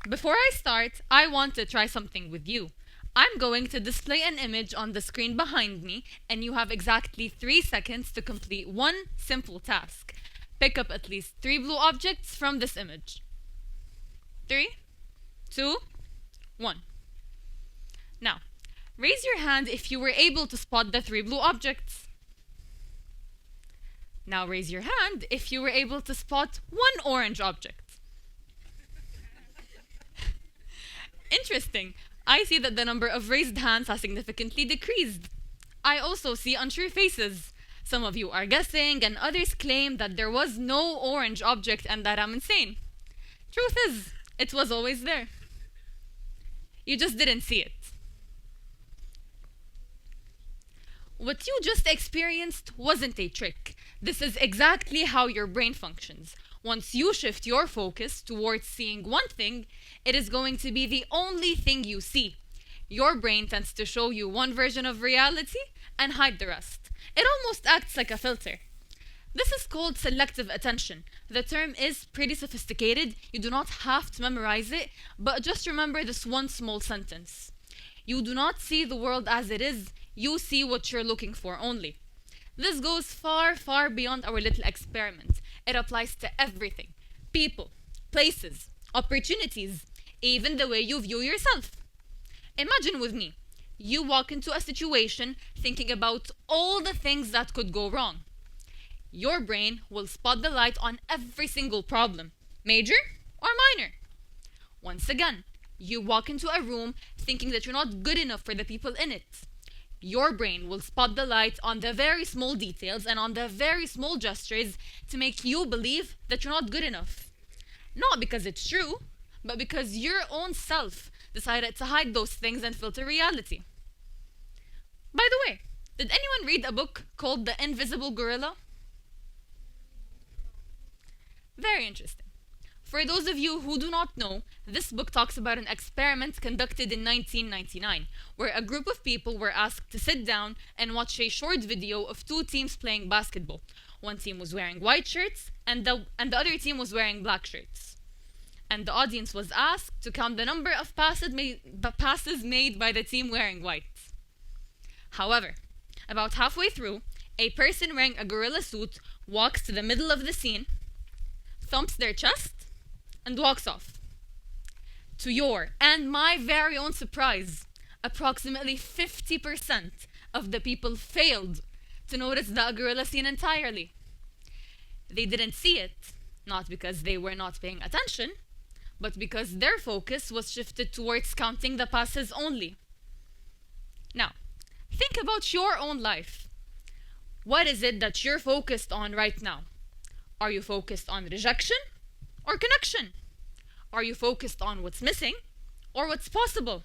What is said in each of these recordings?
Before I start, I want to try something with you. I'm going to display an image on the screen behind me, and you have exactly 3 seconds to complete one simple task. Pick up at least 3 blue objects from this image. 3, 2, 1. Now, raise your hand if you were able to spot the 3 blue objects. Now raise your hand if you were able to spot 1 orange object. Interesting. I see that the number of raised hands has significantly decreased. I also see unsure faces. Some of you are guessing, and others claim that there was no orange object and that I'm insane. Truth is, it was always there. You just didn't see it. What you just experienced wasn't a trick. This is exactly how your brain functions. Once you shift your focus towards seeing one thing, it is going to be the only thing you see. Your brain tends to show you one version of reality and hide the rest. It almost acts like a filter. This is called selective attention. The term is pretty sophisticated. You do not have to memorize it, but just remember this one small sentence. You do not see the world as it is, you see what you're looking for only. This goes far, far beyond our little experiment. It applies to everything. People, places, opportunities, even the way you view yourself. Imagine with me, you walk into a situation thinking about all the things that could go wrong. Your brain will spot the light on every single problem, major or minor. Once again, you walk into a room thinking that you're not good enough for the people in it. Your brain will spot the light on the very small details and on the very small gestures to make you believe that you're not good enough. Not because it's true, but because your own self decided to hide those things and filter reality. By the way, did anyone read a book called The Invisible Gorilla? Very interesting. For those of you who do not know, this book talks about an experiment conducted in 1999, where a group of people were asked to sit down and watch a short video of 2 teams playing basketball. One team was wearing white shirts, and the other team was wearing black shirts. And the audience was asked to count the number of passes made by the team wearing white. However, about halfway through, a person wearing a gorilla suit walks to the middle of the scene, thumps their chest, and walks off. To your and my very own surprise, approximately 50% of the people failed to notice the gorilla scene entirely. They didn't see it, not because they were not paying attention, but because their focus was shifted towards counting the passes only. Now, think about your own life. What is it that you're focused on right now? Are you focused on rejection or connection? Are you focused on what's missing or what's possible?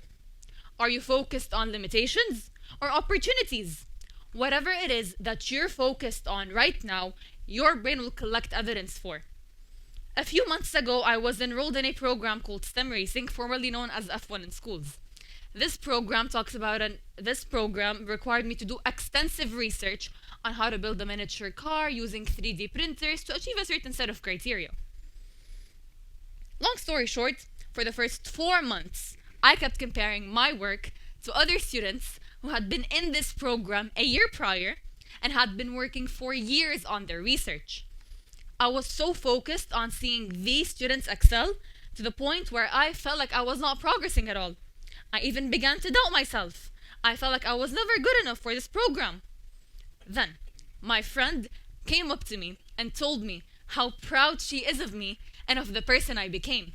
Are you focused on limitations or opportunities? Whatever it is that you're focused on right now, your brain will collect evidence for. A few months ago, I was enrolled in a program called STEM Racing, formerly known as F1 in schools. This program required me to do extensive research on how to build a miniature car using 3D printers to achieve a certain set of criteria. Long story short, for the first 4 months, I kept comparing my work to other students who had been in this program a year prior and had been working for years on their research. I was so focused on seeing these students excel to the point where I felt like I was not progressing at all. I even began to doubt myself. I felt like I was never good enough for this program. Then, my friend came up to me and told me how proud she is of me and of the person I became.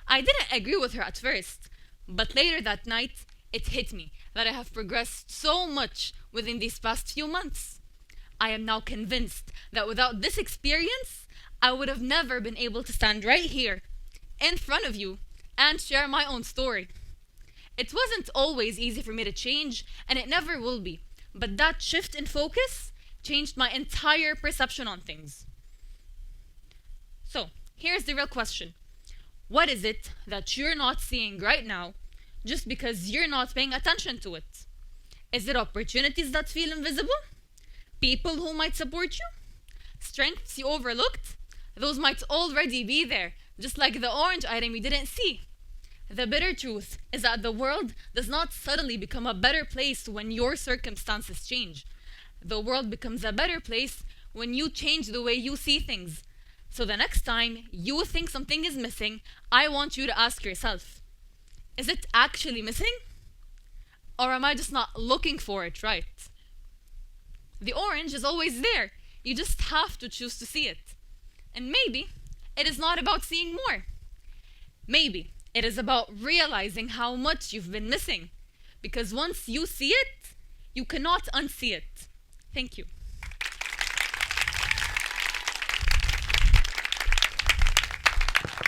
I didn't agree with her at first, but later that night, it hit me that I have progressed so much within these past few months. I am now convinced that without this experience, I would have never been able to stand right here, in front of you, and share my own story. It wasn't always easy for me to change, and it never will be, but that shift in focus changed my entire perception on things. So, here's the real question. What is it that you're not seeing right now just because you're not paying attention to it? Is it opportunities that feel invisible? People who might support you? Strengths you overlooked? Those might already be there, just like the orange item you didn't see. The bitter truth is that the world does not suddenly become a better place when your circumstances change. The world becomes a better place when you change the way you see things. So the next time you think something is missing, I want you to ask yourself, is it actually missing? Or am I just not looking for it right? The orange is always there. You just have to choose to see it. And maybe it is not about seeing more. Maybe it is about realizing how much you've been missing. Because once you see it, you cannot unsee it. Thank you.